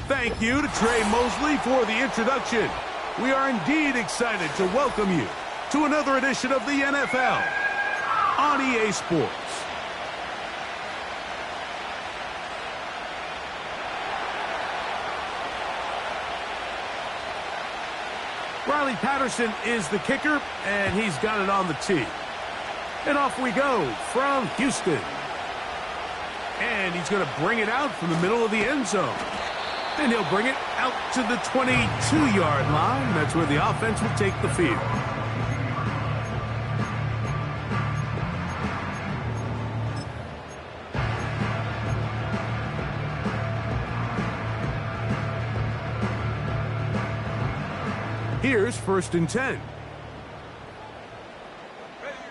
Thank you to Trey Mosley for the introduction. We are indeed excited to welcome you to another edition of the NFL on EA Sports. Riley Patterson is the kicker, and he's got it on the tee. And off we go from Houston. And he's going to bring it out from the middle of the end zone. And he'll bring it out to the 22-yard line. That's where the offense will take the field. Here's 1st and 10.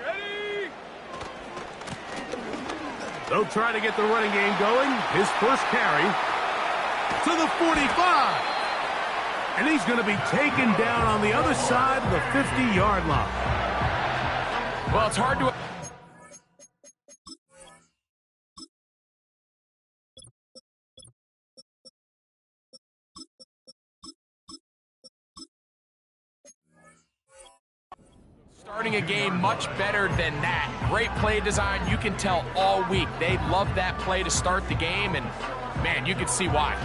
Ready. They'll try to get the running game going. His first carry to the 45. And he's going to be taken down on the other side of the 50-yard line. Well, it's hard to... Starting a game much better than that. Great play design. You can tell all week they love that play to start the game, and man, you can see why.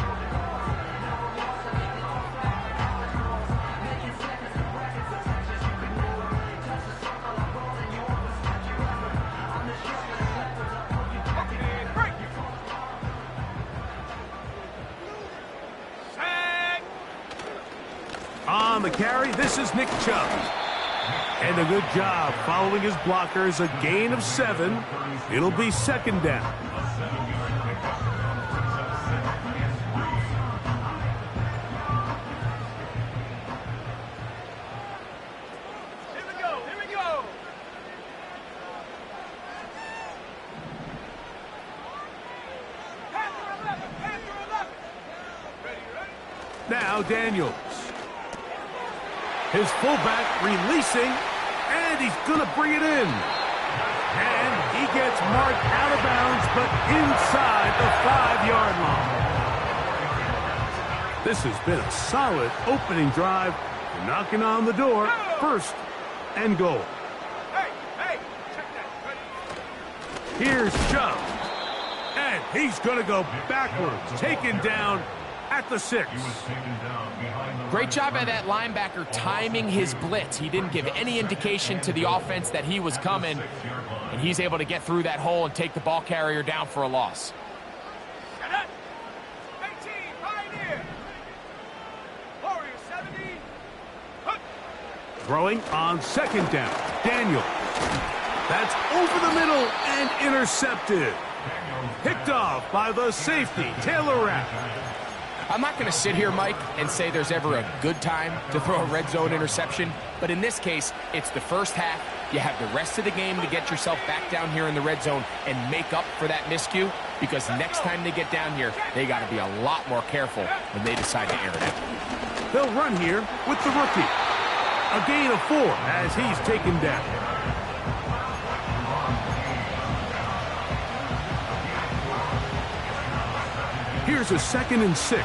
On the carry, this is Nick Chubb. And a good job following his blockers, a gain of 7. It'll be 2nd down. Here we go, here we go. Panther 11. Ready. Now Daniels. His fullback releasing, and he's going to bring it in. And he gets marked out of bounds, but inside the 5-yard line. This has been a solid opening drive. Knocking on the door, 1st and goal. Hey, check that. Ready. Here's Chubb. And he's going to go backwards, taken down at the 6. Great job by that linebacker timing his blitz. He didn't give any indication to the offense that he was coming, and he's able to get through that hole and take the ball carrier down for a loss. 18, Pioneer. Warrior 70. Throwing on 2nd down. Daniel. That's over the middle and intercepted. Picked off by the safety, Taylor Rapp. I'm not going to sit here, Mike, and say there's ever a good time to throw a red zone interception, but in this case, it's the first half. You have the rest of the game to get yourself back down here in the red zone and make up for that miscue, because next time they get down here, they got to be a lot more careful when they decide to air it out. They'll run here with the rookie. A gain of 4 as he's taken down. Here's a 2nd and 6.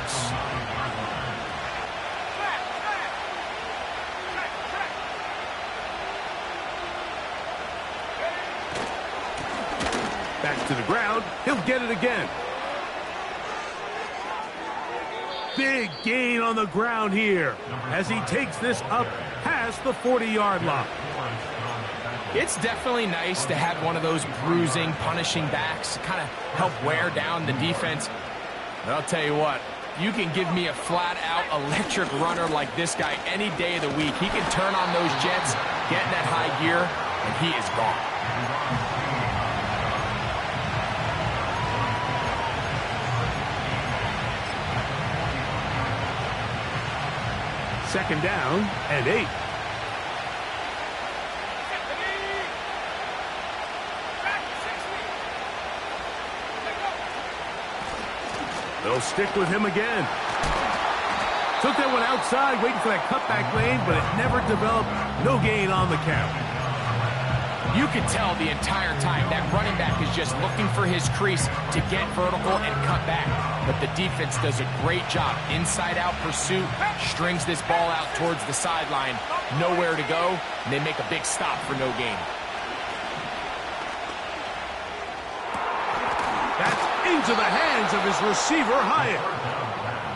Back to the ground. He'll get it again. Big gain on the ground here as he takes this up past the 40-yard line. It's definitely nice to have one of those bruising, punishing backs kind of help wear down the defense. But I'll tell you what, you can give me a flat-out electric runner like this guy any day of the week. He can turn on those jets, get in that high gear, and he is gone. 2nd down and 8. They'll stick with him again. Took that one outside, waiting for that cutback lane, but it never developed. No gain on the count. You can tell the entire time that running back is just looking for his crease to get vertical and cut back. But the defense does a great job. Inside-out pursuit, strings this ball out towards the sideline. Nowhere to go, and they make a big stop for no gain. That's into the hands of his receiver, Hyatt.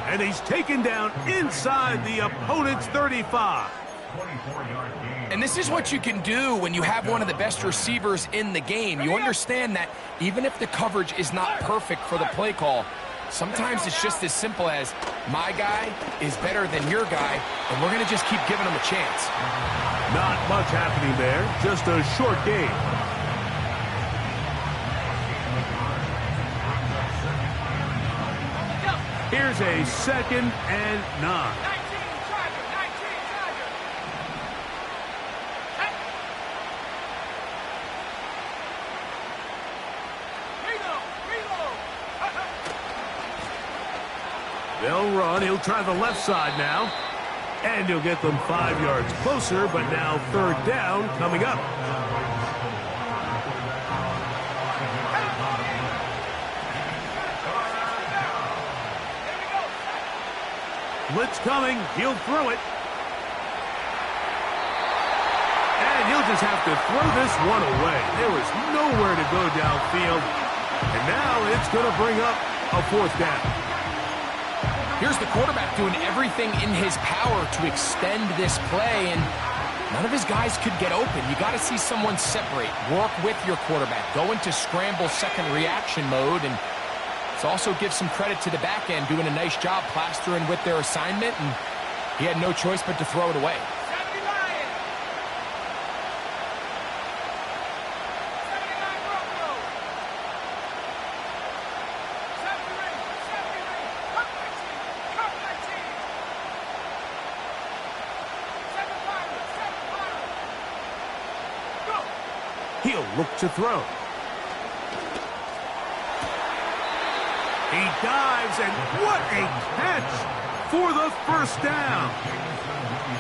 And he's taken down inside the opponent's 35. And this is what you can do when you have one of the best receivers in the game. You understand that even if the coverage is not perfect for the play call, sometimes it's just as simple as my guy is better than your guy, and we're going to just keep giving him a chance. Not much happening there, just a short game. Here's a 2nd and 9. They'll run. He'll try the left side now. And he'll get them 5 yards closer, but now 3rd down coming up. Blitz coming. He'll throw it. And he'll just have to throw this one away. There was nowhere to go downfield. And now it's going to bring up a 4th down. Here's the quarterback doing everything in his power to extend this play, and none of his guys could get open. You got to see someone separate, work with your quarterback, go into scramble second reaction mode, and it also gives some credit to the back end doing a nice job plastering with their assignment, and he had no choice but to throw it away. He'll look to throw. He dives, and what a catch for the 1st down.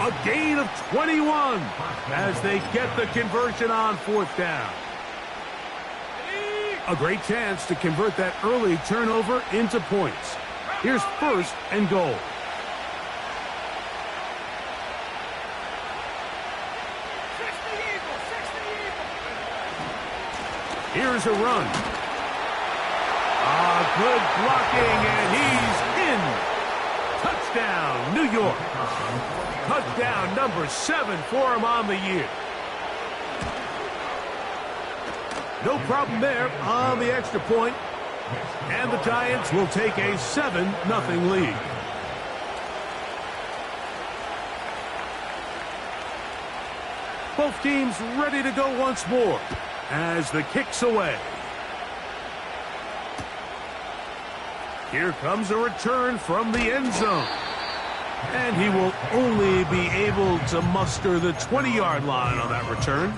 A gain of 21 as they get the conversion on 4th down. A great chance to convert that early turnover into points. Here's 1st and goal. Here's a run. Good blocking, and he's in. Touchdown, New York. Touchdown number 7 for him on the year. No problem there on the extra point. And the Giants will take a 7-0 lead. Both teams ready to go once more as the kick's away. Here comes a return from the end zone. And he will only be able to muster the 20-yard line on that return.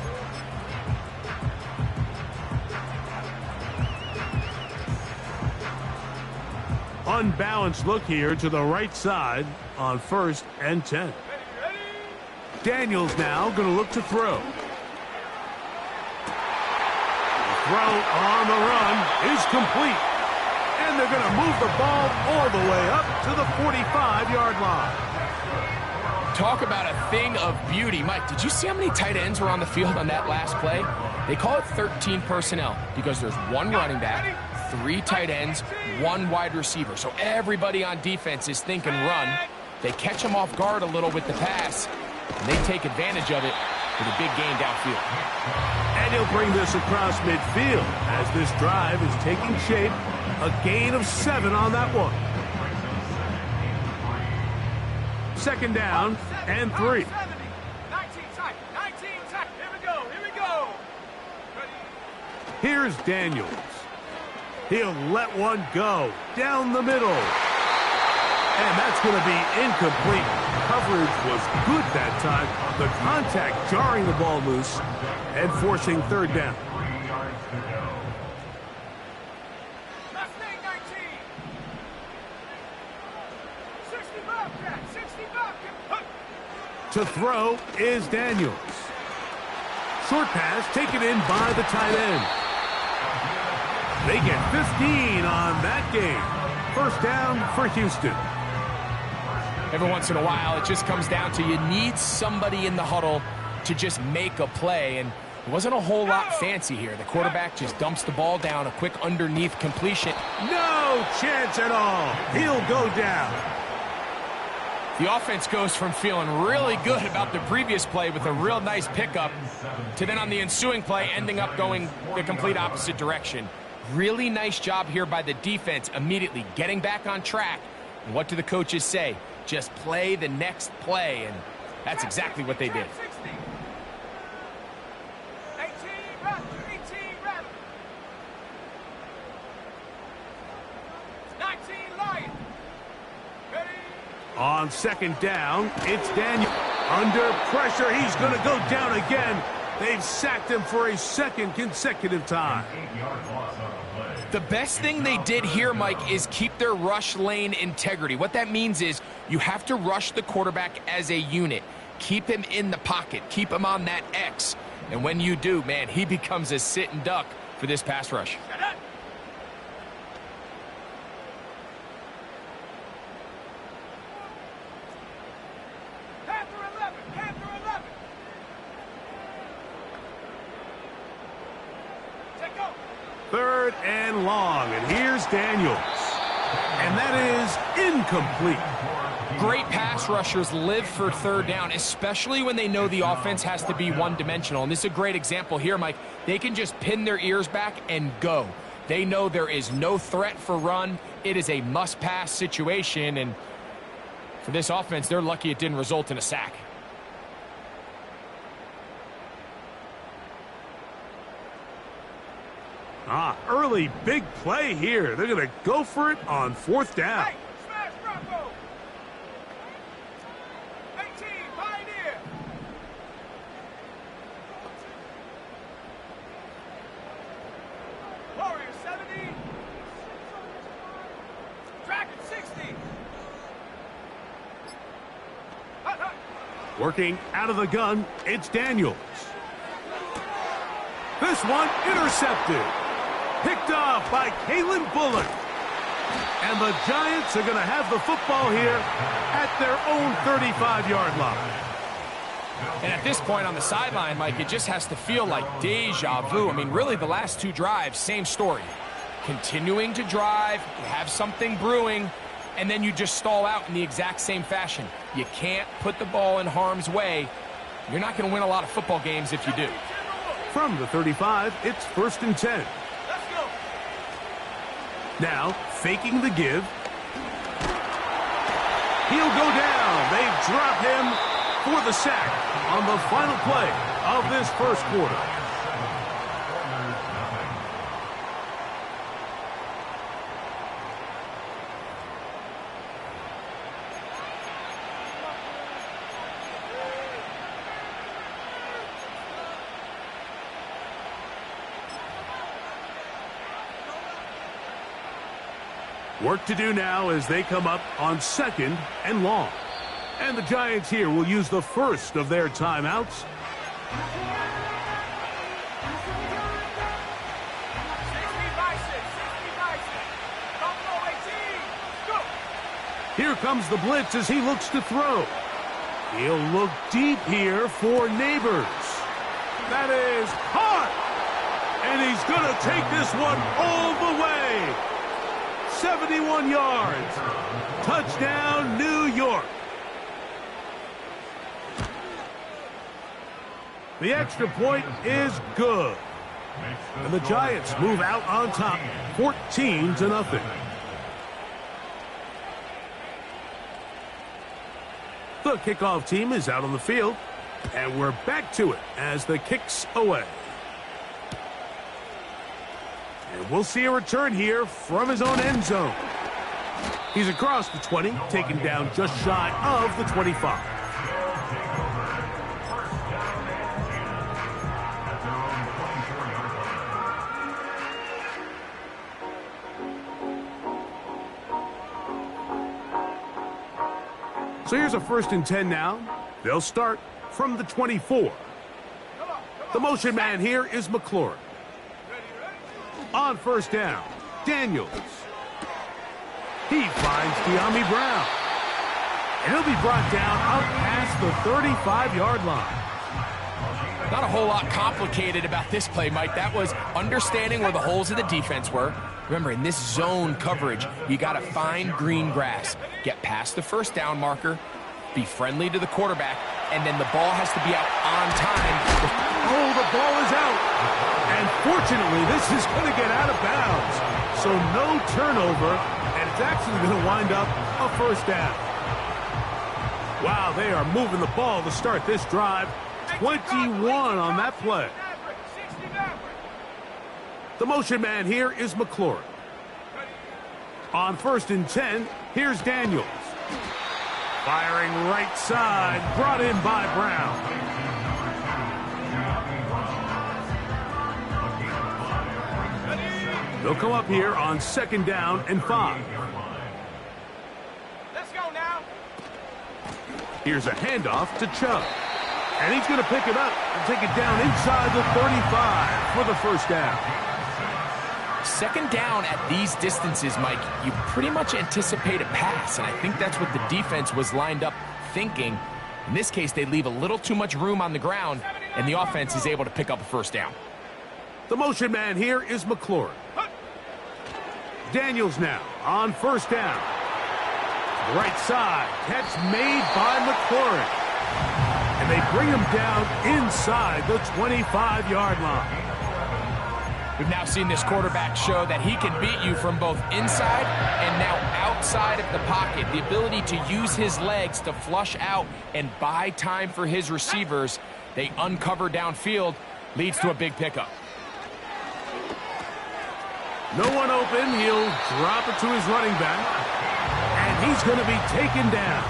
Unbalanced look here to the right side on 1st and 10. Daniels now going to look to throw. The throw on the run is complete. And they're going to move the ball all the way up to the 45-yard line. Talk about a thing of beauty. Mike, did you see how many tight ends were on the field on that last play? They call it 13 personnel because there's 1 running back, 3 tight ends, 1 wide receiver. So everybody on defense is thinking run. They catch them off guard a little with the pass, and they take advantage of it with a big gain downfield. And he'll bring this across midfield as this drive is taking shape. A gain of 7 on that one. 2nd down and 3. 19 tight. Here we go. Here's Daniels. He'll let one go down the middle. And that's going to be incomplete. Coverage was good that time. The contact jarring the ball loose and forcing 3rd down. To throw is Daniels. short pass taken in by the tight end. They get 15 on that game. First down for Houston. Every once in a while, it just comes down to you need somebody in the huddle to just make a play, and it wasn't a whole lot fancy here. The quarterback just dumps the ball down, a quick underneath completion. No chance at all. He'll go down. The offense goes from feeling really good about the previous play with a real nice pickup to then on the ensuing play ending up going the complete opposite direction. Really nice job here by the defense, immediately getting back on track. And what do the coaches say? Just play the next play, and that's exactly what they did. 19 Lions. Ready? On second down, it's Daniel. Under pressure, he's going to go down again. They've sacked him for a second consecutive time. The best thing they did here, Mike, is keep their rush lane integrity. What that means is you have to rush the quarterback as a unit. Keep him in the pocket. Keep him on that X. And when you do, man, he becomes a sit and duck for this pass rush. Third and long, and here's Daniels. And that is incomplete. Great pass rushers live for third down, especially when they know the offense has to be one-dimensional. And this is a great example here, Mike. They can just pin their ears back and go. They know there is no threat for run. It is a must-pass situation, and for this offense, they're lucky it didn't result in a sack. Early big play here. They're going to go for it on fourth down. Hey, smash Bronco. 18, Pioneer. Warrior 70. Dragon 60. Hut, hut. Working out of the gun, it's Daniels. This one intercepted. Picked off by Kalen Bullock. And the Giants are going to have the football here at their own 35-yard line. And at this point on the sideline, Mike, it just has to feel like deja vu. I mean, really, the last two drives, same story. Continuing to drive, you have something brewing, and then you just stall out in the exact same fashion. You can't put the ball in harm's way. You're not going to win a lot of football games if you do. From the 35, it's 1st and 10. Now, faking the give. He'll go down. They drop him for the sack on the final play of this first quarter. Work to do now as they come up on second and long. And the Giants here will use the first of their timeouts. 60 by 6. Buffalo 18. Go. Here comes the blitz as he looks to throw. He'll look deep here for Neighbors. That is caught. And he's going to take this one all the way. 71 yards. Touchdown, New York. The extra point is good. And the Giants move out on top, 14-0. The kickoff team is out on the field, and we're back to it as the kick's away. And we'll see a return here from his own end zone. He's across the 20, taken down just shy of the 25. So here's a 1st and 10 now. They'll start from the 24. Come on. The motion man here is McLaurin. On first down, Daniels. He finds De'Ami Brown. And he'll be brought down up past the 35-yard line. Not a whole lot complicated about this play, Mike. That was understanding where the holes of the defense were. Remember, in this zone coverage, you got to find green grass. Get past the first down marker, be friendly to the quarterback, and then the ball has to be out on time. Oh, the ball is out. And fortunately, this is going to get out of bounds. So no turnover, and it's actually going to wind up a first down. Wow, they are moving the ball to start this drive. 21 on that play. The motion man here is McLaurin. On first and 10, here's Daniels. Firing right side, brought in by Brown. They'll come up here on second down and 5. Let's go now. Here's a handoff to Chubb. And he's going to pick it up and take it down inside the 35 for the first down. Second down at these distances, Mike, you pretty much anticipate a pass, and I think that's what the defense was lined up thinking. In this case, they leave a little too much room on the ground, and the offense is able to pick up a first down. The motion man here is McLaurin. Daniels now on first down. Right side, catch made by McLaurin. And they bring him down inside the 25-yard line. We've now seen this quarterback show that he can beat you from both inside and now outside of the pocket. The ability to use his legs to flush out and buy time for his receivers. They uncover downfield, leads to a big pickup. No one open. He'll drop it to his running back. And he's going to be taken down.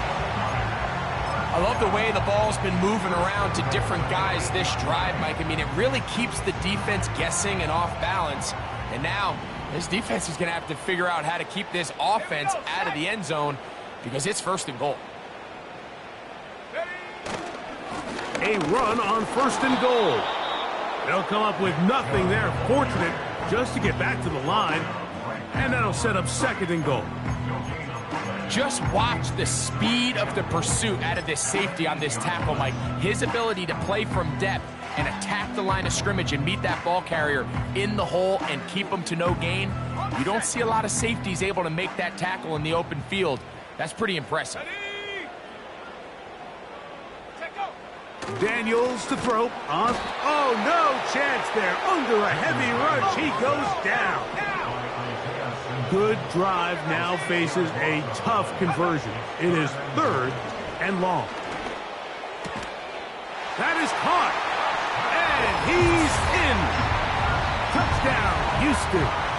I love the way the ball's been moving around to different guys this drive, Mike. I mean, it really keeps the defense guessing and off balance. And now, this defense is going to have to figure out how to keep this offense out of the end zone because it's first and goal. A run on first and goal. They'll come up with nothing there. Fortunate just to get back to the line. And that'll set up second and goal. Just watch the speed of the pursuit out of this safety on this tackle, Mike. His ability to play from depth and attack the line of scrimmage and meet that ball carrier in the hole and keep him to no gain. You don't see a lot of safeties able to make that tackle in the open field. That's pretty impressive. Daniels to throw on. Oh, no chance there. Under a heavy rush, he goes down. Good drive now faces a tough conversion. It is third and long. That is caught. And he's in. Touchdown, Houston.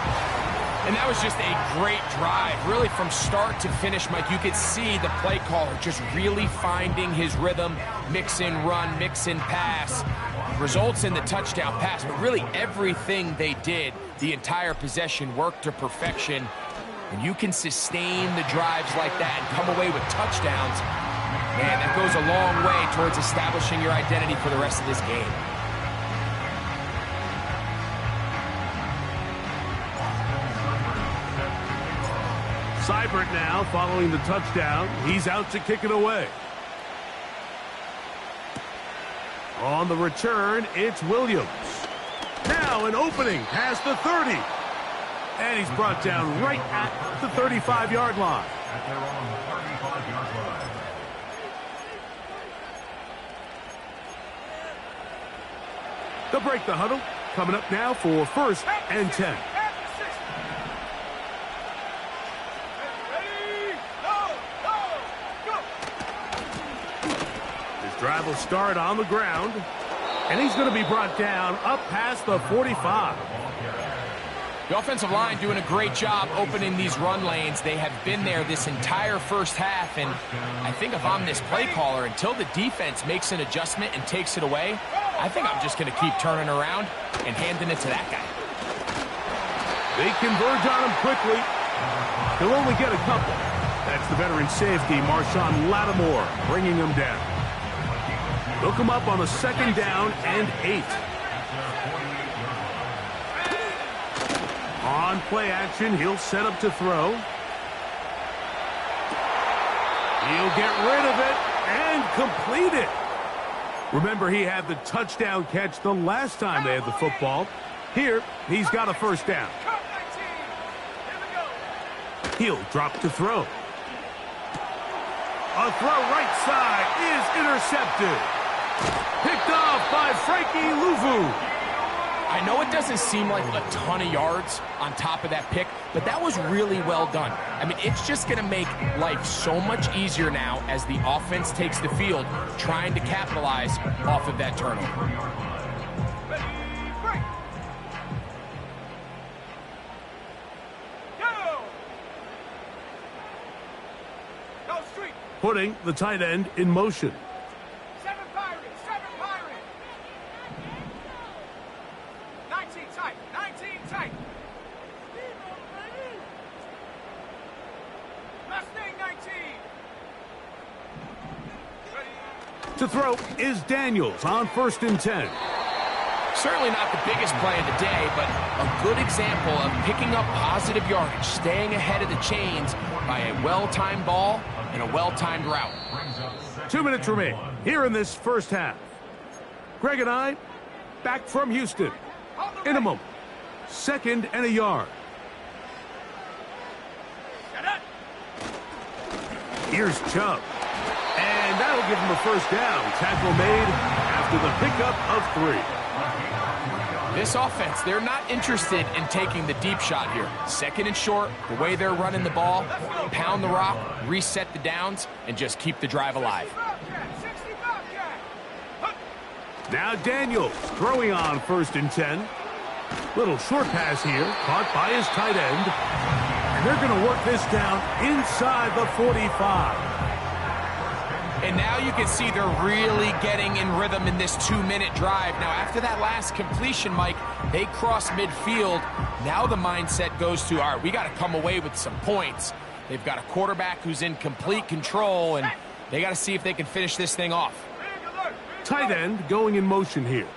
And that was just a great drive, really from start to finish, Mike. You could see the play caller just really finding his rhythm, mix in run, mix in pass. Results in the touchdown pass, but really everything they did, the entire possession worked to perfection. And you can sustain the drives like that and come away with touchdowns. Man, that goes a long way towards establishing your identity for the rest of this game. Seibert now following the touchdown. He's out to kick it away. On the return, it's Williams. Now an opening past the 30. And he's brought down right at the 35-yard line. They'll break the huddle. Coming up now for first and 10. Drive will start on the ground, and he's going to be brought down up past the 45. The offensive line doing a great job opening these run lanes. They have been there this entire first half, and I think if I'm this play caller, until the defense makes an adjustment and takes it away, I think I'm just going to keep turning around and handing it to that guy. They converge on him quickly. He'll only get a couple. That's the veteran safety, Marshawn Lattimore, bringing him down. They'll come up on a second down and 8. On play action, he'll set up to throw. He'll get rid of it and complete it. Remember, he had the touchdown catch the last time they had the football. Here, he's got a first down. He'll drop to throw. A throw right side is intercepted. Picked off by Frankie Luvu. I know it doesn't seem like a ton of yards on top of that pick, but that was really well done. I mean, it's just going to make life so much easier now as the offense takes the field, trying to capitalize off of that turnover. Putting the tight end in motion. 7 Pirates, 19 tight, 19 tight. Mustang 19. To throw is Daniels on 1st and 10. Certainly not the biggest play of the day, but a good example of picking up positive yardage, staying ahead of the chains by a well-timed ball and a well-timed route. 2 minutes remain here in this first half. Greg and I back from Houston in a moment. 2nd and a yard. Here's Chubb. And that'll give him a first down. Tackle made after the pickup of 3. This offense, they're not interested in taking the deep shot here. 2nd and short, the way they're running the ball, pound the rock, reset the downs, and just keep the drive alive. Now Daniels throwing on 1st and 10. Little short pass here, caught by his tight end. And they're going to work this down inside the 45. And now you can see they're really getting in rhythm in this 2-minute drive. Now, after that last completion, Mike, they cross midfield. Now the mindset goes to, all right, we got to come away with some points. They've got a quarterback who's in complete control, and they got to see if they can finish this thing off. Tight end going in motion here.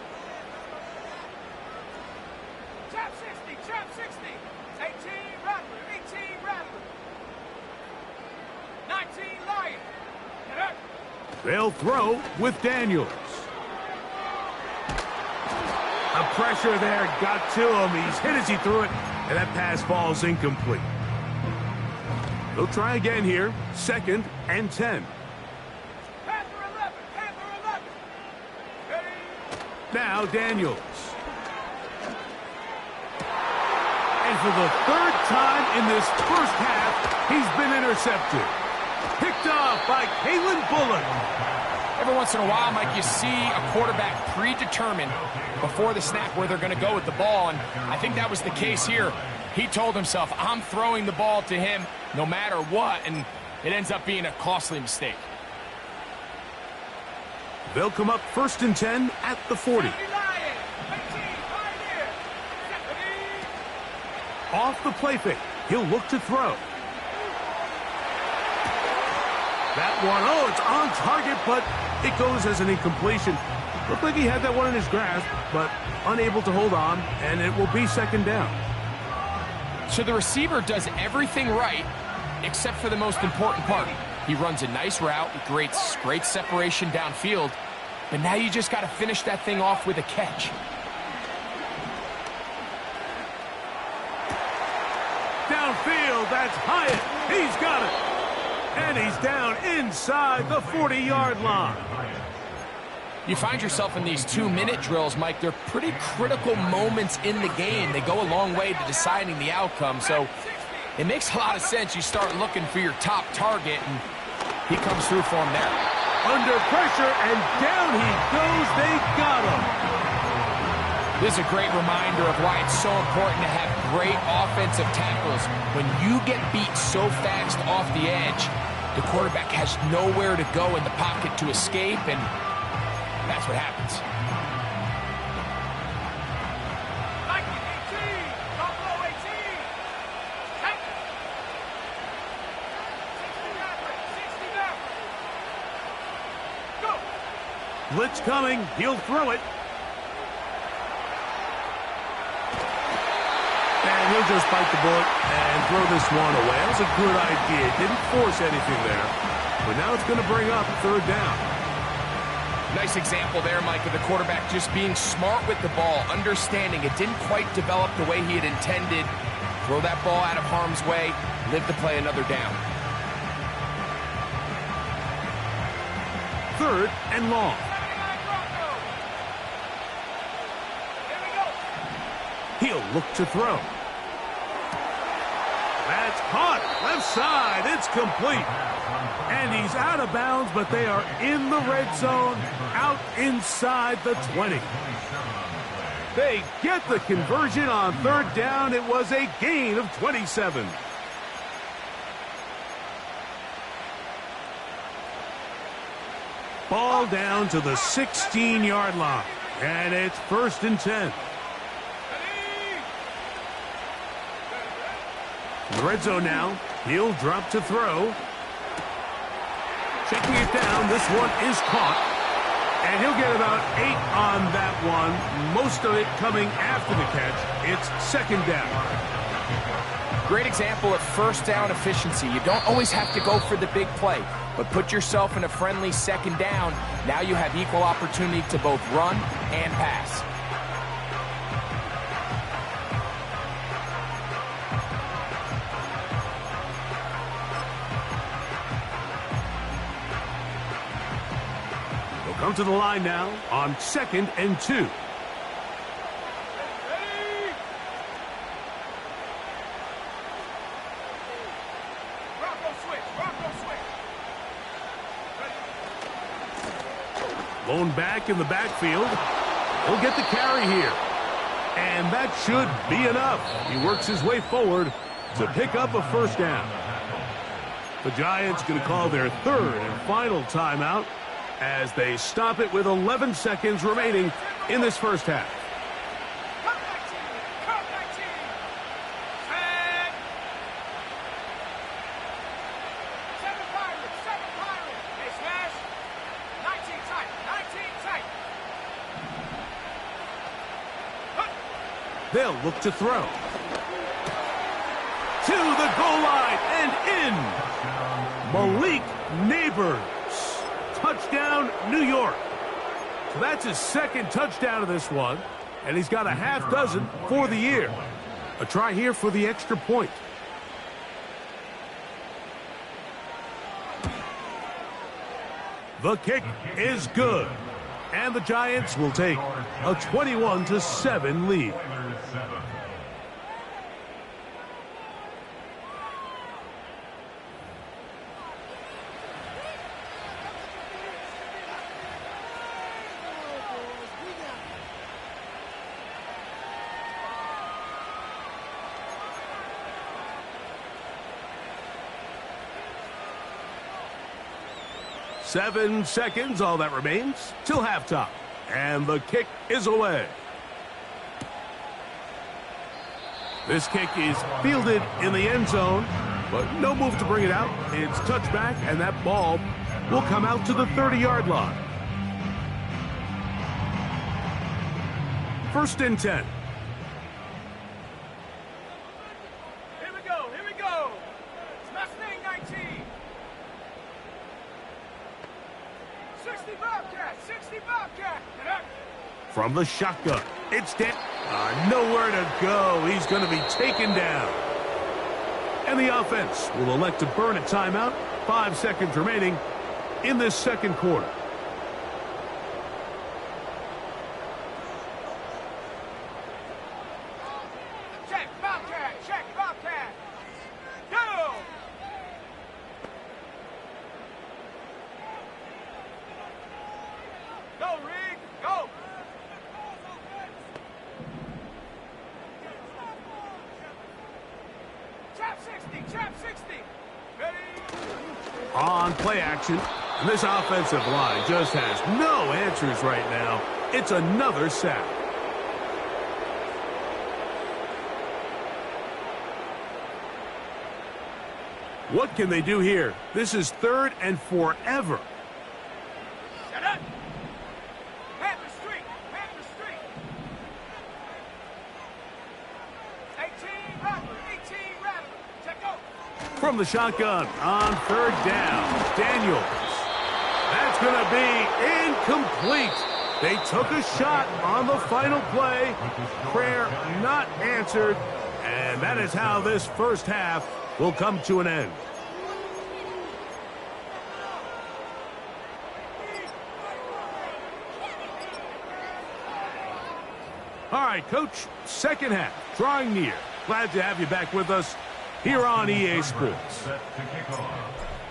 Trap 60, 18 Rattler, 18 Rattler. 19 Lion. Get up. They'll throw with Daniels. The pressure there got to him. He's hit as he threw it, and that pass falls incomplete. They'll try again here. 2nd and 10. Panther 11, Panther 11. Now Daniels. And for the 3rd time in this first half, he's been intercepted. Picked off by Kalen Bullock. Every once in a while, Mike, you see a quarterback predetermined before the snap where they're going to go with the ball, and I think that was the case here. He told himself, I'm throwing the ball to him no matter what, and it ends up being a costly mistake. They'll come up 1st and 10 at the 40. Off the play fake. He'll look to throw. That one, oh, it's on target, but it goes as an incompletion. Looked like he had that one in his grasp, but unable to hold on, and it will be 2nd down. So the receiver does everything right, except for the most important part. He runs a nice route, great separation downfield, but now you just got to finish that thing off with a catch. Downfield, that's Hyatt. He's got it. And he's down inside the 40-yard line. You find yourself in these 2-minute drills, Mike. They're pretty critical moments in the game. They go a long way to deciding the outcome. So it makes a lot of sense. You start looking for your top target, and he comes through for him there. Under pressure, and down he goes. They got him. This is a great reminder of why it's so important to have great offensive tackles. When you get beat so fast off the edge, the quarterback has nowhere to go in the pocket to escape, and that's what happens. Nike 18, Buffalo 18. 60 Go. Blitz coming. He'll throw it. And he'll just bite the bullet and throw this one away. That was a good idea. Didn't force anything there. But now it's going to bring up third down. Nice example there, Mike, of the quarterback just being smart with the ball, understanding it didn't quite develop the way he had intended. Throw that ball out of harm's way, live to play another down. Third and long. He'll look to throw. That's caught. Left side. It's complete. And he's out of bounds, but they are in the red zone, out inside the 20. They get the conversion on third down. It was a gain of 27. Ball down to the 16-yard line. And it's 1st and 10. In the red zone now. He'll drop to throw. Checking it down. This one is caught. And he'll get about 8 on that one. Most of it coming after the catch. It's 2nd down. Great example of first down efficiency. You don't always have to go for the big play, but put yourself in a friendly 2nd down. Now you have equal opportunity to both run and pass. Come to the line now on 2nd and 2. Lone back in the backfield. He'll get the carry here. And that should be enough. He works his way forward to pick up a 1st down. The Giants going to call their 3rd and final timeout as they stop it with 11 seconds remaining in this first half. They'll look to throw. To the goal line and in. Malik Neighbors. Touchdown, New York. So that's his 2nd touchdown of this one, and he's got a half dozen for the year. A try here for the extra point. The kick is good, and the Giants will take a 21-7 lead. Seven seconds, all that remains, till halftime. And the kick is away. This kick is fielded in the end zone, but no move to bring it out. It's touchback, and that ball will come out to the 30-yard line. 1st and 10. Here we go, here we go. It's Mustang 19. 60 Bobcat, 60 Bobcat. From the shotgun, it's dead. Nowhere to go. He's going to be taken down. And the offense will elect to burn a timeout. 5 seconds remaining in this 2nd quarter. Check Bobcat, check Bobcat. Go! Go, Rig, go! Trap 60, trap 60. Ready? On play action, and this offensive line just has no answers right now. It's another sack. What can they do here? This is 3rd and forever. Shut up! Panther Street, Panther Street. 18. From the shotgun on third down, Daniels. That's going to be incomplete. They took a shot on the final play. Prayer not answered. And that is how this first half will come to an end. All right, Coach, second half, drawing near. Glad to have you back with us here on EA Sports.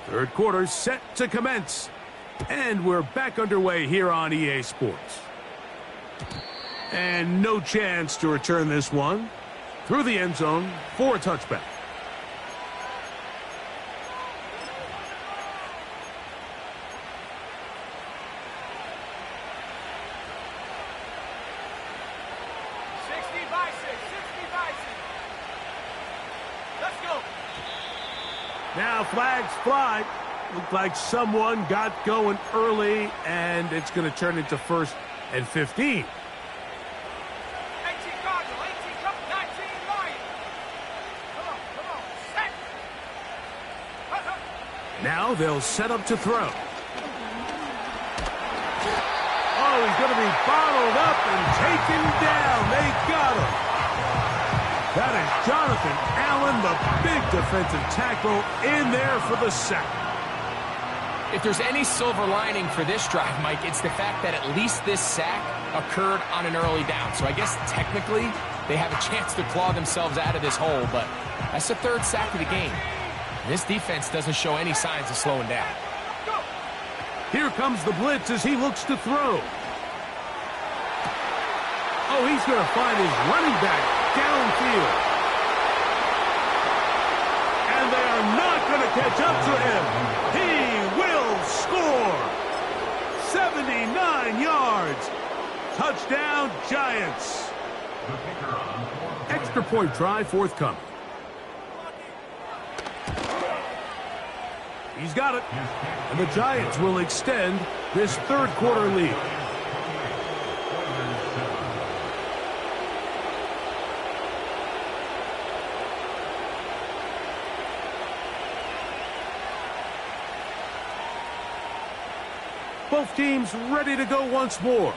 Third quarter set to commence. And we're back underway here on EA Sports. And no chance to return this one through the end zone for a touchback. Now flags fly. Looked like someone got going early, and it's going to turn into 1st and 15. 18 Cardinal, 18 Cup, 19 Lion. Come on, set. Now they'll set up to throw. Oh, he's going to be bottled up and taken down. They got him. That is Jonathan Allen, the big defensive tackle, in there for the sack. If there's any silver lining for this drive, Mike, it's the fact that at least this sack occurred on an early down. So I guess technically they have a chance to claw themselves out of this hole, but that's the 3rd sack of the game. This defense doesn't show any signs of slowing down. Here comes the blitz as he looks to throw. Oh, he's going to find his running back downfield. And they are not going to catch up to him. He will score. 79 yards. Touchdown, Giants. Extra point try forthcoming. He's got it. And the Giants will extend this 3rd quarter lead. Both teams ready to go once more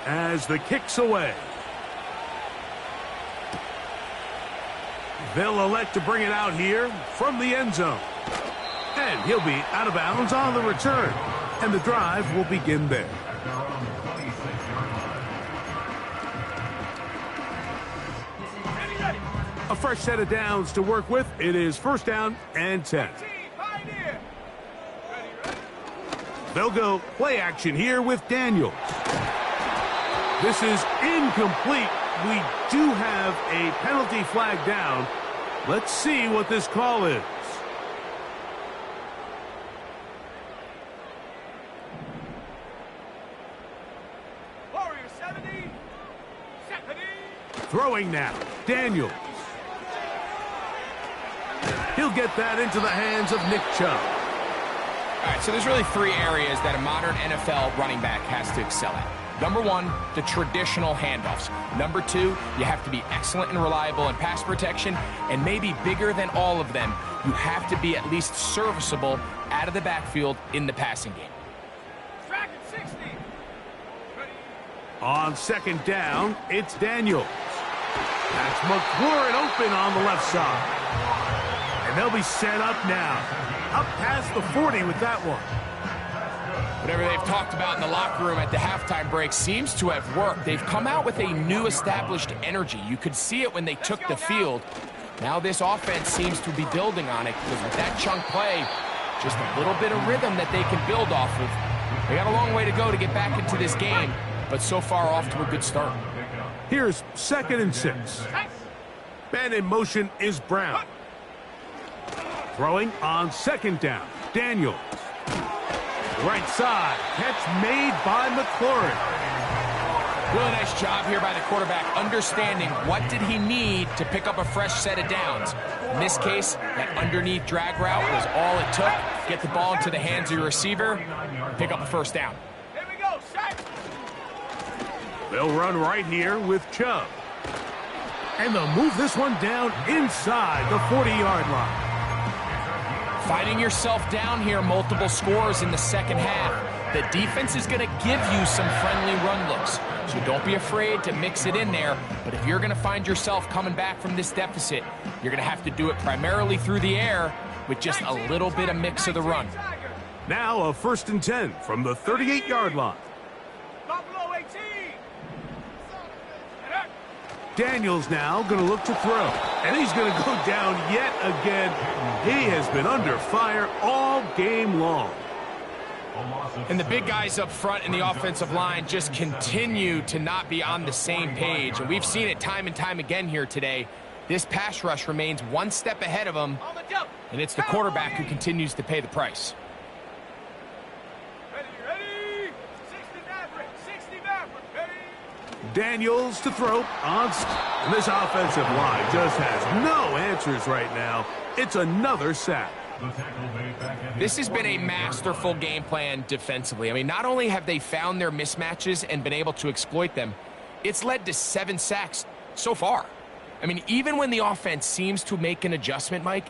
as the kick's away. They'll elect to bring it out here from the end zone. And he'll be out of bounds on the return. And the drive will begin there. A fresh set of downs to work with. It is 1st down and 10. They'll go play action here with Daniels. This is incomplete. We do have a penalty flag down. Let's see what this call is. Warrior 70. Throwing now, Daniels. He'll get that into the hands of Nick Chubb. All right, so there's really 3 areas that a modern NFL running back has to excel at. Number 1, the traditional handoffs. Number 2, you have to be excellent and reliable in pass protection. And maybe bigger than all of them, you have to be at least serviceable out of the backfield in the passing game. Dragon 60. On 2nd down, it's Daniels. That's McLaurin open on the left side. And they'll be set up now. Up past the 40 with that one. Whatever they've talked about in the locker room at the halftime break seems to have worked. They've come out with a new established energy. You could see it when they took the field. Now this offense seems to be building on it because with that chunk play, just a little bit of rhythm that they can build off of. They got a long way to go to get back into this game, but so far off to a good start. Here's 2nd and 6. Man in motion is Brown. Throwing on 2nd down, Daniels. Right side, catch made by McLaurin. Really nice job here by the quarterback, understanding what did he need to pick up a fresh set of downs. In this case, that underneath drag route was all it took. Get the ball into the hands of your receiver, pick up a 1st down. Here we go, set. They'll run right here with Chubb. And they'll move this one down inside the 40-yard line. Finding yourself down here multiple scores in the second half, the defense is going to give you some friendly run looks. So don't be afraid to mix it in there. But if you're going to find yourself coming back from this deficit, you're going to have to do it primarily through the air with just a little bit of mix of the run. Now a 1st and 10 from the 38-yard line. Buffalo 18. Daniels now going to look to throw. And he's going to go down yet again. He has been under fire all game long. And the big guys up front in the offensive line just continue to not be on the same page. And we've seen it time and time again here today. This pass rush remains one step ahead of them, and it's the quarterback who continues to pay the price. Ready. 60 Maverick. 60 Maverick. Ready. Daniels to throw. And this offensive line just has no answers right now. It's another sack. This has been a masterful game plan defensively. I mean, not only have they found their mismatches and been able to exploit them, it's led to 7 sacks so far. I mean, even when the offense seems to make an adjustment, Mike,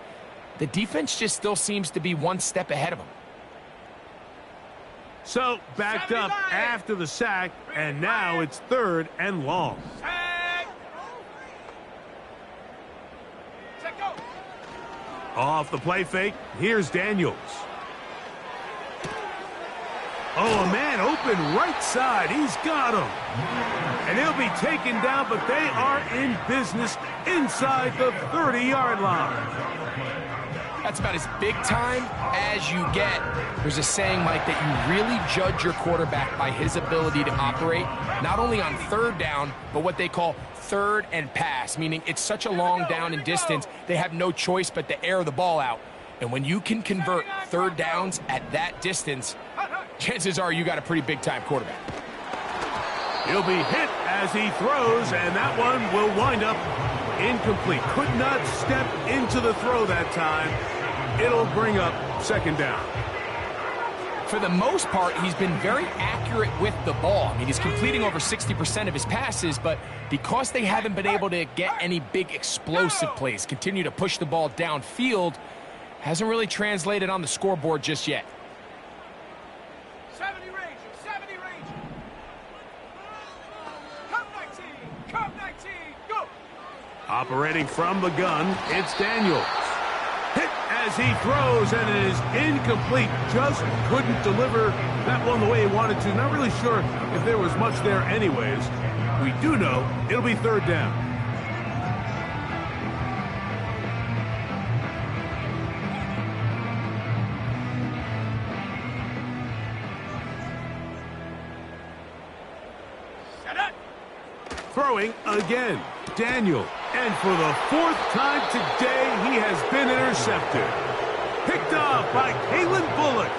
the defense just still seems to be one step ahead of them. So, backed up after the sack, and now it's 3rd and long. Off the play fake, here's Daniels. Oh, a man open right side. He's got him. And he'll be taken down, but they are in business inside the 30-yard line. That's about as big time as you get. There's a saying, Mike, that you really judge your quarterback by his ability to operate, not only on 3rd down, but what they call 3rd and pass, meaning it's such a long down and distance, they have no choice but to air the ball out. And when you can convert 3rd downs at that distance, chances are you got a pretty big-time quarterback. He'll be hit as he throws, and that one will wind up incomplete. Could not step into the throw that time. It'll bring up 2nd down. For the most part, he's been very accurate with the ball. I mean, he's completing over 60% of his passes, but because they haven't been able to get any big explosive plays, continue to push the ball downfield, hasn't really translated on the scoreboard just yet. 70 Ranger, 70 Ranger. Come 19, go. Operating from the gun, it's Daniels. Hit as he throws, and it is incomplete. Just couldn't deliver that one the way he wanted to. Not really sure if there was much there anyways. We do know it'll be 3rd down. Throwing again, Daniel. And for the 4th time today, he has been intercepted. Picked off by Kalen Bullock.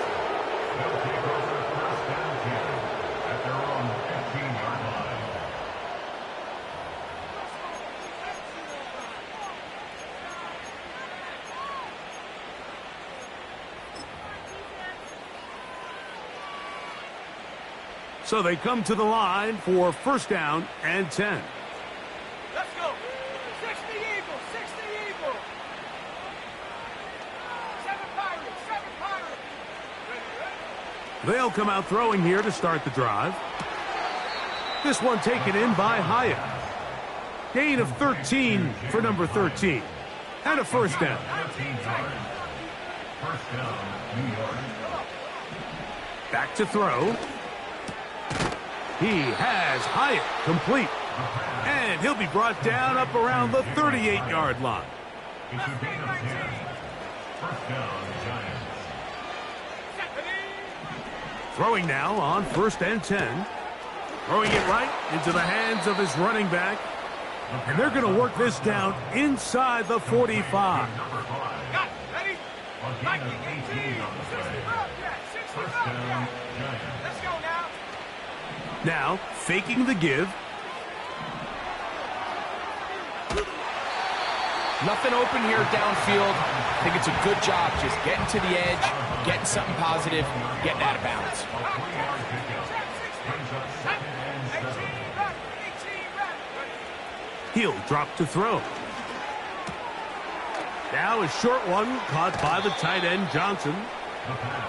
So they come to the line for 1st down and 10. Let's go. 60 Eagles, 60 Eagles. 7 Pirates, 7 Pirates. Ready. They'll come out throwing here to start the drive. This one taken in by Hyatt. Gain of 13 for number 13. And a 1st down. 1st down, New York. Back to throw. He has Hyatt complete. And he'll be brought down up around the 38-yard line. It's a gain of 10. 1st down, Giants. Throwing now on 1st and 10. Throwing it right into the hands of his running back. And they're going to work this down inside the 45. Got it. Ready? Mikey, 18. 65 Jack. 65 Jack. Let's go now. Now, faking the give. Nothing open here downfield. I think it's a good job just getting to the edge, getting something positive, getting out of bounds. He'll drop to throw. Now a short one caught by the tight end, Johnson.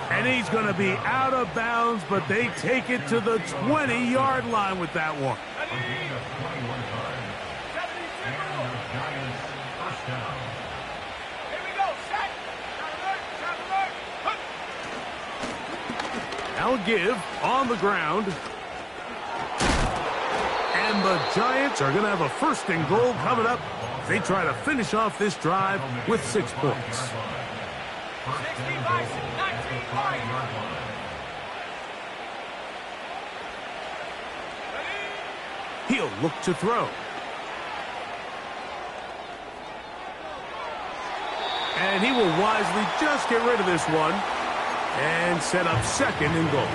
And he's going to be out of bounds, but they take it to the 20-yard line with that one. Now a give on the ground. And the Giants are going to have a 1st and goal coming up. They try to finish off this drive with 6 points. He'll look to throw. And he will wisely just get rid of this one and set up 2nd and goal.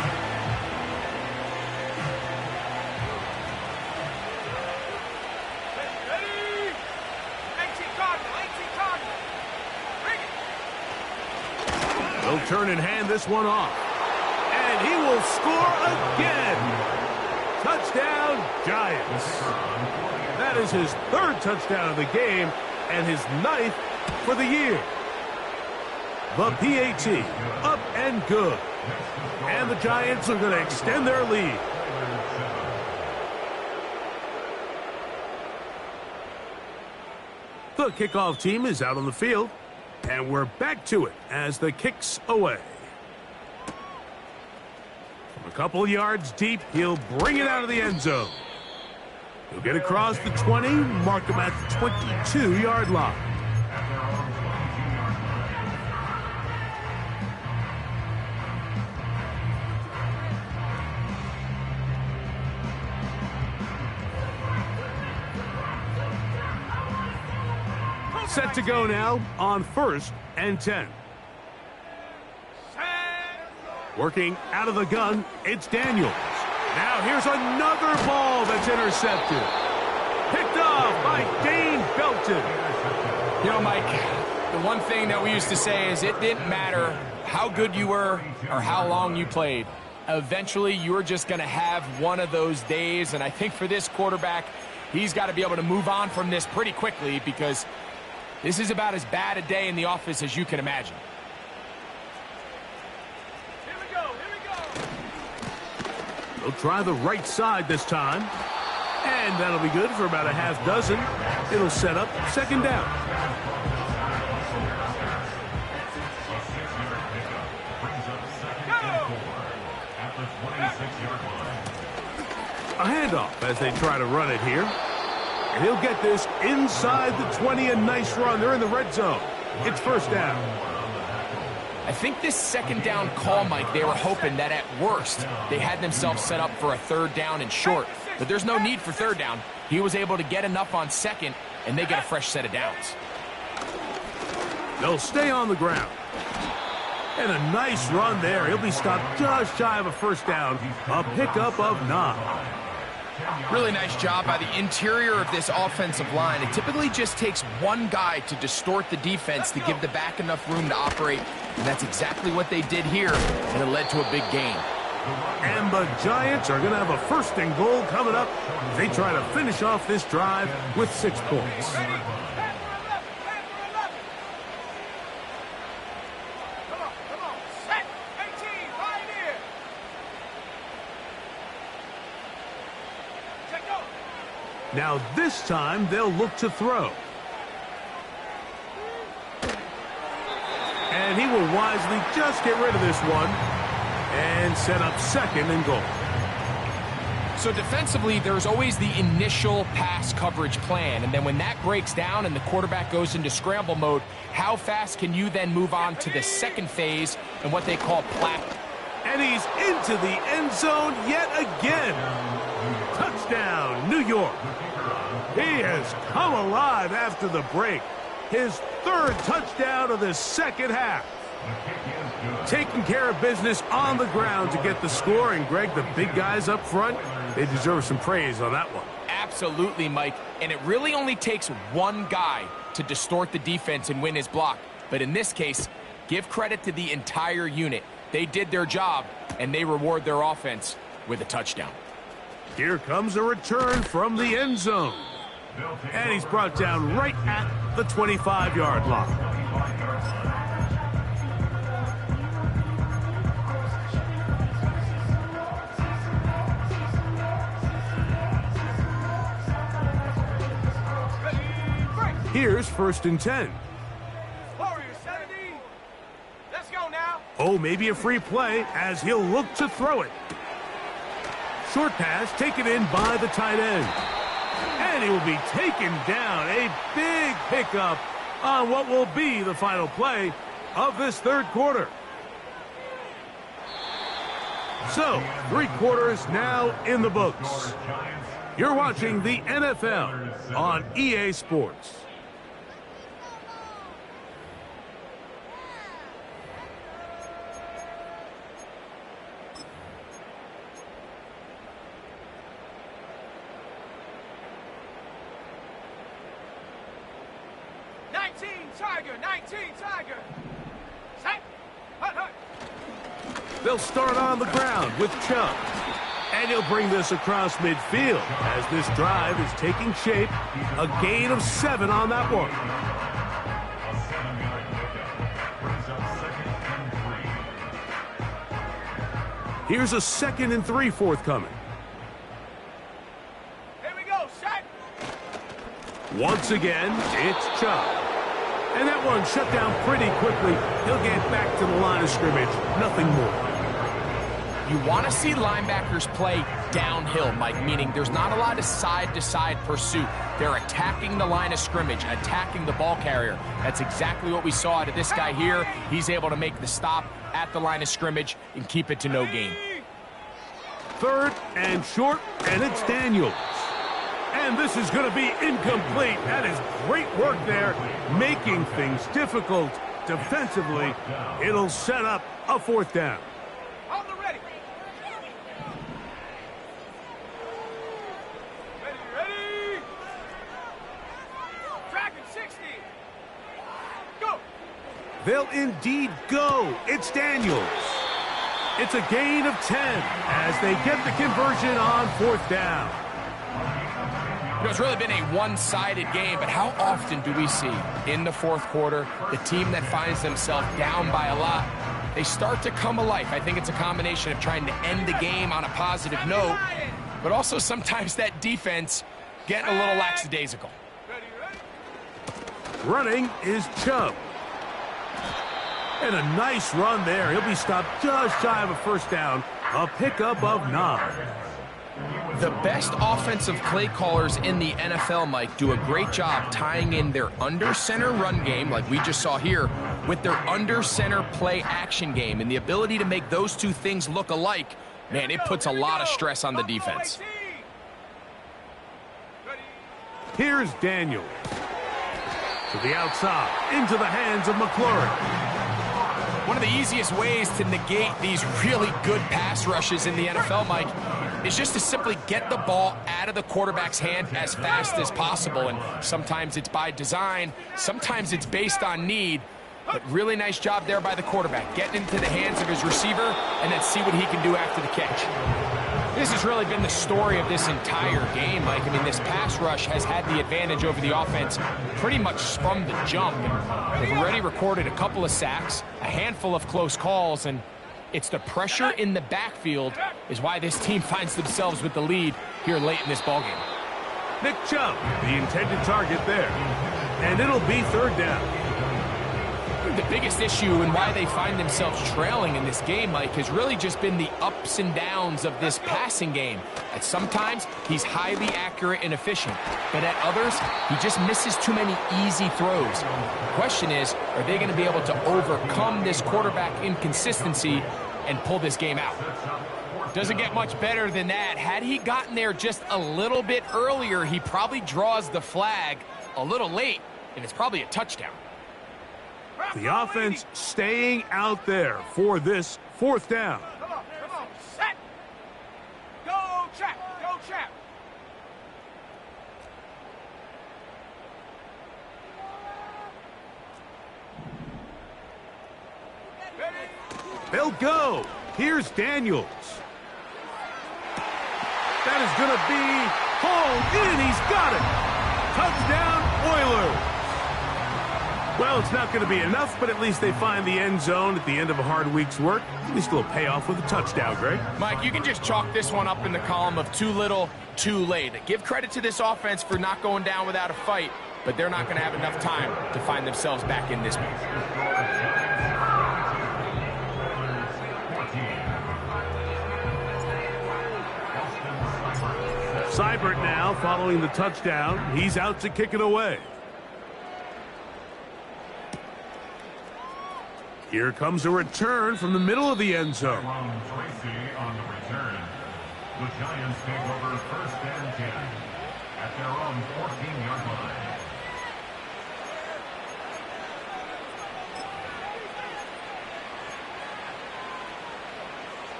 They'll turn and hand this one off. And he will score again. Touchdown, Giants. That is his 3rd touchdown of the game and his 9th for the year. The PAT, up and good. And the Giants are going to extend their lead. The kickoff team is out on the field. And we're back to it as the kick's away. From a couple yards deep, he'll bring it out of the end zone. He'll get across the 20, mark him at the 22-yard line. Set to go now on 1st and 10. Working out of the gun, it's Daniels. Now here's another ball that's intercepted. Picked off by Dane Belton. You know, Mike, the one thing that we used to say is it didn't matter how good you were or how long you played. Eventually, you were just going to have one of those days, and I think for this quarterback, he's got to be able to move on from this pretty quickly because this is about as bad a day in the office as you can imagine. Here we go. They'll try the right side this time. And that'll be good for about a half dozen. It'll set up 2nd down. A handoff as they try to run it here. And he'll get this inside the 20. A nice run. They're in the red zone. It's 1st down. I think this 2nd down call, Mike, they were hoping that at worst they had themselves set up for a 3rd down and short. But there's no need for 3rd down. He was able to get enough on 2nd, and they get a fresh set of downs. They'll stay on the ground. And a nice run there. He'll be stopped just shy of a 1st down. A pickup of 9. Really nice job by the interior of this offensive line. It typically just takes one guy to distort the defense to give the back enough room to operate. And that's exactly what they did here, and it led to a big gain. And the Giants are going to have a 1st and goal coming up. They try to finish off this drive with 6 points. Now this time they'll look to throw. And he will wisely just get rid of this one and set up 2nd and goal. So defensively, there's always the initial pass coverage plan. And then when that breaks down and the quarterback goes into scramble mode, how fast can you then move on to the 2nd phase and what they call platter? And he's into the end zone yet again. Touchdown, New York. He has come alive after the break. His 3rd touchdown of the 2nd half. Taking care of business on the ground to get the score. And, Greg, the big guys up front, they deserve some praise on that one. Absolutely, Mike. And it really only takes one guy to distort the defense and win his block. But in this case, give credit to the entire unit. They did their job, and they reward their offense with a touchdown. Here comes a return from the end zone. And he's brought down right at the 25-yard line. 5-yard line. Here's 1st and 10. Warriors 70. Let's go now. Oh, maybe a free play as he'll look to throw it. Short pass taken in by the tight end. And he will be taken down. A big pickup on what will be the final play of this 3rd quarter. So, 3 quarters now in the books. You're watching the NFL on EA Sports. Tiger, 19 Tiger. Set. Hut, hut. They'll start on the ground with Chubb. And he'll bring this across midfield as this drive is taking shape. A gain of 7 on that one. A 7-yard pickup brings up 2nd and 3. Here's a 2nd and 3 forthcoming. Here we go, set. Once again, it's Chubb. And that one shut down pretty quickly. He'll get back to the line of scrimmage. Nothing more. You want to see linebackers play downhill, Mike, meaning there's not a lot of side-to-side pursuit. They're attacking the line of scrimmage, attacking the ball carrier. That's exactly what we saw out of this guy here. He's able to make the stop at the line of scrimmage and keep it to no gain. 3rd and short, and it's Daniels. And this is going to be incomplete. That is great work there, making things difficult defensively. It'll set up a 4th down. On the ready. Ready. Dragon 60. Go. They'll indeed go. It's Daniels. It's a gain of 10 as they get the conversion on 4th down. You know, it's really been a one-sided game, but how often do we see in the 4th quarter the team that finds themselves down by a lot, they start to come alive? I think it's a combination of trying to end the game on a positive note, but also sometimes that defense getting a little lackadaisical. Running is Chubb. And a nice run there. He'll be stopped just shy of a 1st down. A pickup of 9. The best offensive play callers in the NFL, Mike, do a great job tying in their under-center run game, like we just saw here, with their under-center play action game. And the ability to make those two things look alike, man, it puts a lot of stress on the defense. Here's Daniels. To the outside, into the hands of McLaurin. One of the easiest ways to negate these really good pass rushes in the NFL, Mike, is just to simply get the ball out of the quarterback's hand as fast as possible. And sometimes it's by design, sometimes it's based on need. But really nice job there by the quarterback, getting into the hands of his receiver and then see what he can do after the catch. This has really been the story of this entire game, Mike. I mean, this pass rush has had the advantage over the offense pretty much from the jump. And they've already recorded a couple of sacks, a handful of close calls, and it's the pressure in the backfield is why this team finds themselves with the lead here late in this ballgame. Nick Chubb, the intended target there. And it'll be 3rd down. The biggest issue and why they find themselves trailing in this game, Mike, has really just been the ups and downs of this passing game. At sometimes, he's highly accurate and efficient, but at others, he just misses too many easy throws. The question is, are they going to be able to overcome this quarterback inconsistency and pull this game out? Doesn't get much better than that. Had he gotten there just a little bit earlier, he probably draws the flag a little late, and it's probably a touchdown. The offense staying out there for this 4th down. Come on, set. Go, Chap, go, Chap. Ready. They'll go. Here's Daniels. That is going to be hauled in. He's got it. Touchdown, Oilers. Well, it's not going to be enough, but at least they find the end zone at the end of a hard week's work. At least it'll pay off with a touchdown, Greg. Mike, you can just chalk this one up in the column of too little, too late. Give credit to this offense for not going down without a fight, but they're not going to have enough time to find themselves back in this one. Seibert now following the touchdown. He's out to kick it away. Here comes a return from the middle of the end zone. From Tracy on the return. The Giants take over 1st and 10 at their own 14-yard line.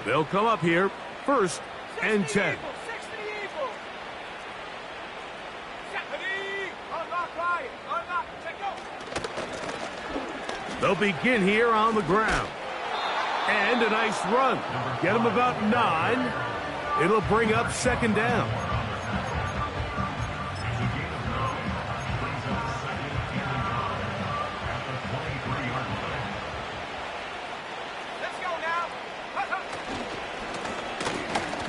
They'll come up here, 1st and 10. They'll begin here on the ground. And a nice run. Get them about 9. It'll bring up 2nd down. Let's go now.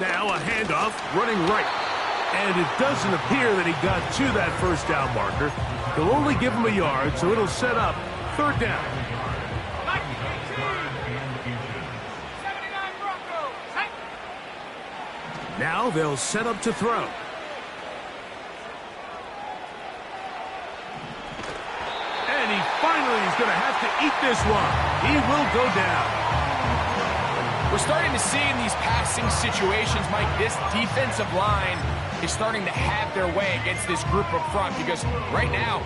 Now a handoff running right. And it doesn't appear that he got to that 1st down marker. They'll only give him a yard, so it'll set up 3rd down. Now they'll set up to throw. And he finally is going to have to eat this one. He will go down. We're starting to see in these passing situations, Mike, this defensive line is starting to have their way against this group up front because right now,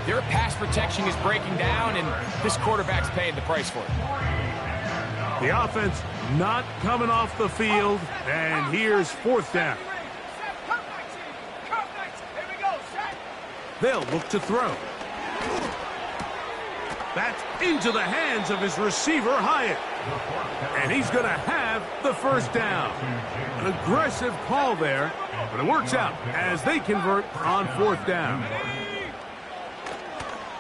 their pass protection is breaking down, and this quarterback's paying the price for it. The offense not coming off the field, and here's 4th down. They'll look to throw. That's into the hands of his receiver, Hyatt. And he's going to have the 1st down. An aggressive call there, but it works out as they convert on 4th down.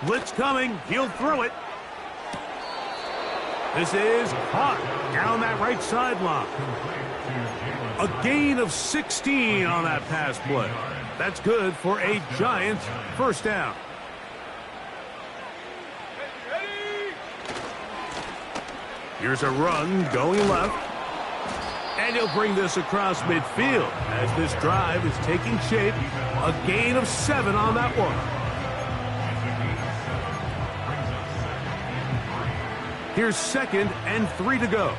Blitz coming. He'll throw it. This is caught down that right sideline. A gain of 16 on that pass play. That's good for a Giants 1st down. Here's a run going left. And he'll bring this across midfield as this drive is taking shape. A gain of 7 on that one. Here's 2nd and 3 to go.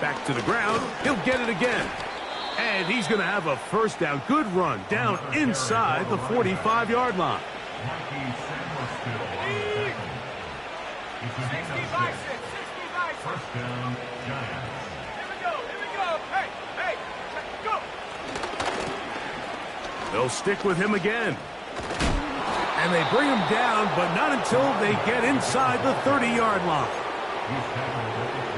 Back to the ground. He'll get it again. And he's going to have a 1st down. Good run down inside the 45-yard line. 1st down, Giants. Here we go. Hey, go. They'll stick with him again. And they bring him down, but not until they get inside the 30-yard line.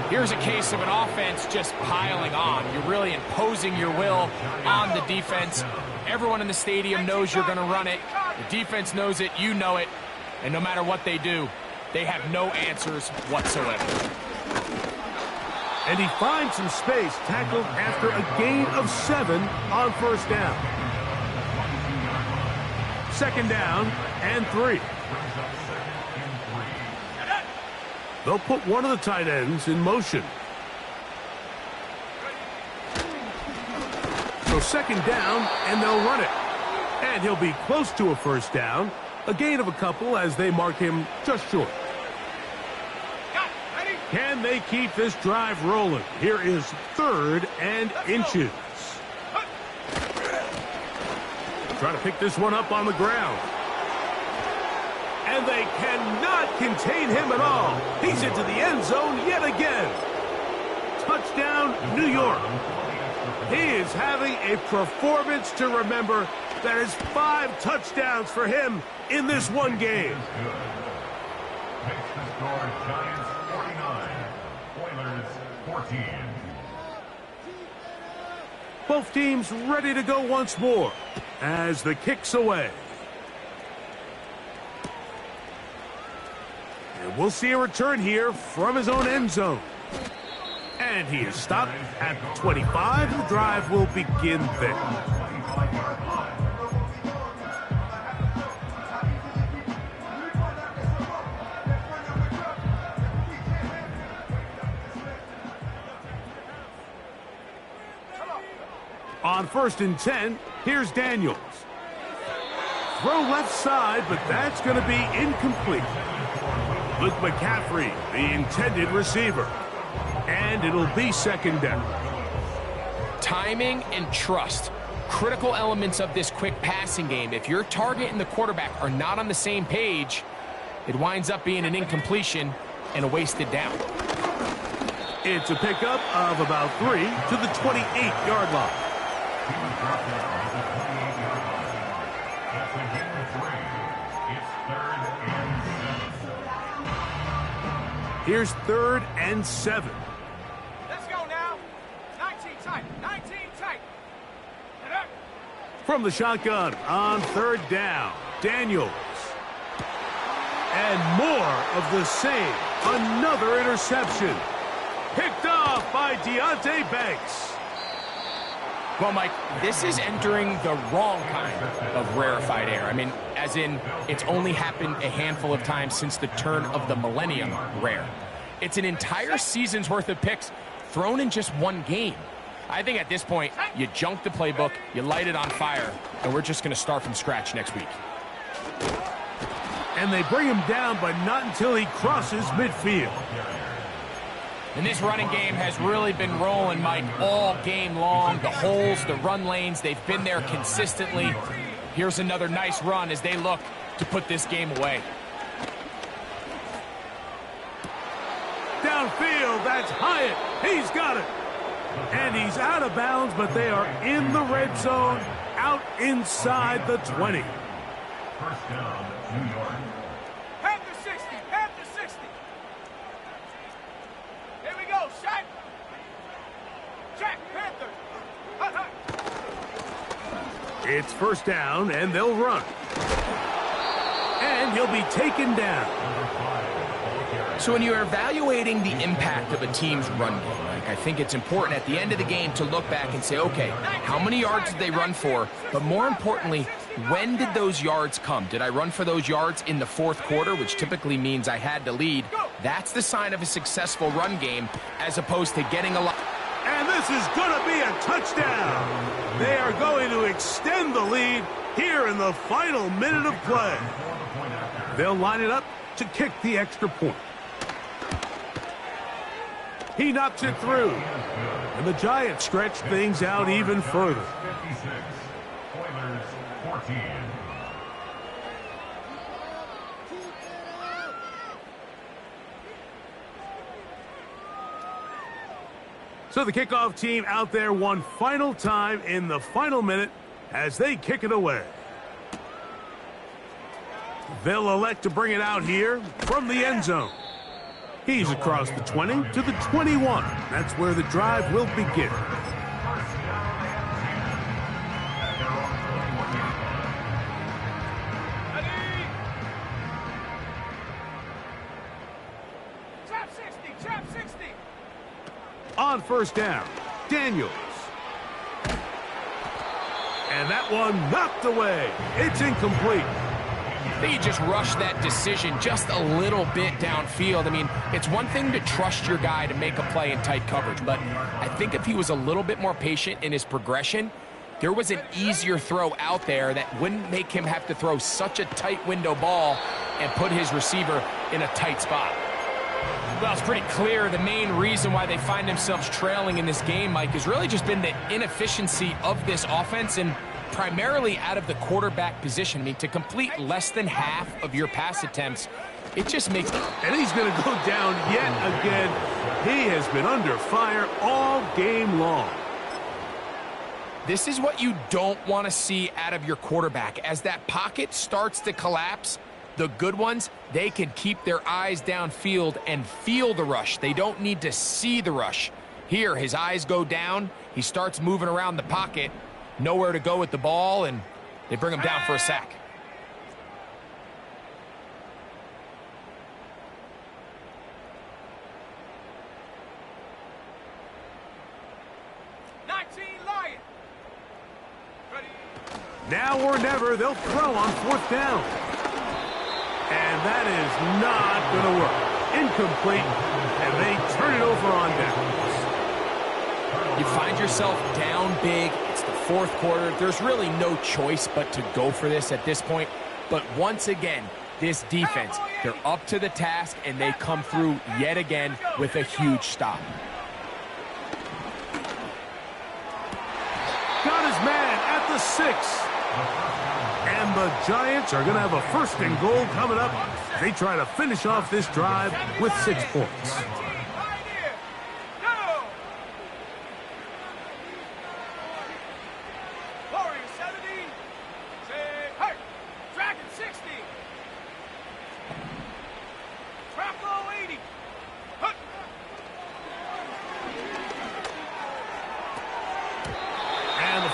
Here's a case of an offense just piling on. You're really imposing your will on the defense. Everyone in the stadium knows you're going to run it. The defense knows it, you know it. And no matter what they do, they have no answers whatsoever. And he finds some space, tackled after a gain of 7 on 1st down. 2nd down and 3. They'll put one of the tight ends in motion. So 2nd down, and they'll run it. And he'll be close to a 1st down. A gain of a couple as they mark him just short. Can they keep this drive rolling? Here is 3rd and inches. Trying to pick this one up on the ground. And they cannot contain him at all. He's into the end zone yet again. Touchdown, New York. He is having a performance to remember. That is 5 touchdowns for him in this one game. Makes the score Giants 49, Oilers 14. Both teams ready to go once more. as the kick's away. And we'll see a return here from his own end zone. And he is stopped at the 25. The drive will begin there. On 1st and 10, here's Daniels. Throw left side, but that's going to be incomplete. Luke McCaffrey, the intended receiver. And it'll be 2nd down. Timing and trust, critical elements of this quick passing game. If your target and the quarterback are not on the same page, it winds up being an incompletion and a wasted down. It's a pickup of about 3 to the 28-yard line. He was dropped down at the 28-yard line. That's a gain of 3. It's 3rd and 7. Here's 3rd and 7. Let's go now. 19 tight. 19 tight. Get up. From the shotgun on 3rd down, Daniels. And more of the same. Another interception. Picked off by Deonte Banks. Well, Mike, this is entering the wrong kind of rarefied air. I mean, as in, it's only happened a handful of times since the turn of the millennium rare. It's an entire season's worth of picks thrown in just one game. I think at this point, you junk the playbook, you light it on fire, and we're just going to start from scratch next week. And they bring him down, but not until he crosses midfield. And this running game has really been rolling, Mike, all game long. The holes, the run lanes, they've been there consistently. Here's another nice run as they look to put this game away. Downfield, that's Hyatt. He's got it. And he's out of bounds, but they are in the red zone, out inside the 20. 1st down, New York. Head to 60. Head to 60. Here we go. Shot. Jack Panther. It's 1st down, and they'll run. And he'll be taken down. So when you're evaluating the impact of a team's run game, Mike, I think it's important at the end of the game to look back and say, okay, how many yards did they run for? But more importantly, when did those yards come? Did I run for those yards in the 4th quarter, which typically means I had to lead? That's the sign of a successful run game as opposed to getting a lot. And this is going to be a touchdown. They are going to extend the lead here in the final minute of play. They'll line it up to kick the extra point. He knocks it through. And the Giants stretch things out even further. 56. Oilers 14. So the kickoff team out there one final time in the final minute as they kick it away. They'll elect to bring it out here from the end zone. He's across the 20 to the 21. That's where the drive will begin. Trap 60. Trap 60. On 1st down, Daniels. And that one knocked away. It's incomplete. I think he just rushed that decision just a little bit downfield. I mean, it's one thing to trust your guy to make a play in tight coverage, but I think if he was a little bit more patient in his progression, there was an easier throw out there that wouldn't make him have to throw such a tight window ball and put his receiver in a tight spot. Well, it's pretty clear the main reason why they find themselves trailing in this game, Mike, has really just been the inefficiency of this offense and primarily out of the quarterback position. I mean, to complete less than half of your pass attempts, it just makes... And he's going to go down yet again. He has been under fire all game long. This is what you don't want to see out of your quarterback. As that pocket starts to collapse, the good ones, they can keep their eyes downfield and feel the rush. They don't need to see the rush. Here, his eyes go down. He starts moving around the pocket. Nowhere to go with the ball, and They bring him down for a sack. Now or never, they'll throw on 4th down. And that is not going to work. Incomplete, and they turn it over on downs. You find yourself down big. It's the 4th quarter. There's really no choice but to go for this at this point. But once again, this defense, they're up to the task, and they come through yet again with a huge stop. Got his man at the 6. And the Giants are going to have a 1st and goal coming up. They try to finish off this drive with 6 points.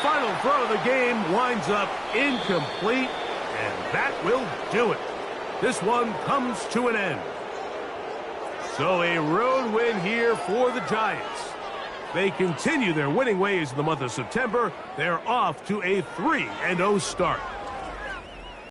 Final throw of the game winds up incomplete, and that will do it. This one comes to an end. So a road win here for the Giants. They continue their winning ways in the month of September. They're off to a 3-0 start.